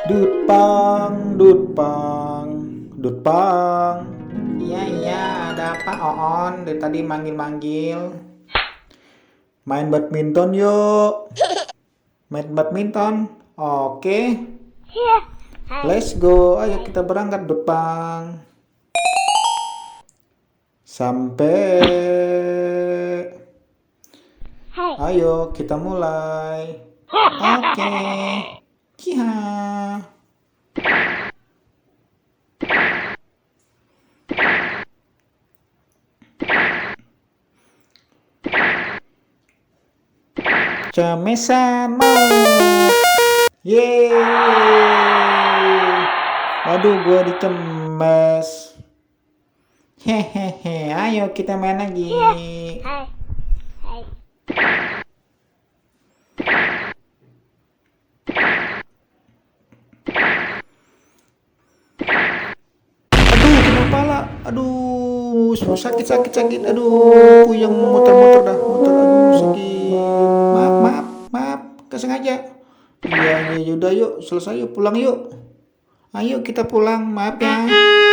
Dutpang, Dutpang, Dutpang. Iya, iya, ada apa, Oon? Dari tadi manggil-manggil. Main badminton yuk. Main badminton? Oke, Let's go. Ayo kita berangkat, Dutpang. Sampai. Ayo kita mulai. oke. Kiha. Cemesan mau. Yeay. Waduh, gua dicemes. Hehehe, ayo kita main lagi. Aduh, kena pala. Aduh, sakit sakit sakit. Aduh, puyeng muter-muter dah. Muter, aduh sakit. Maaf, maaf, maaf. Kesengaja. Iya, iya, yaudah yuk. Selesai yuk, pulang yuk. Ayo kita pulang. Maaf ya.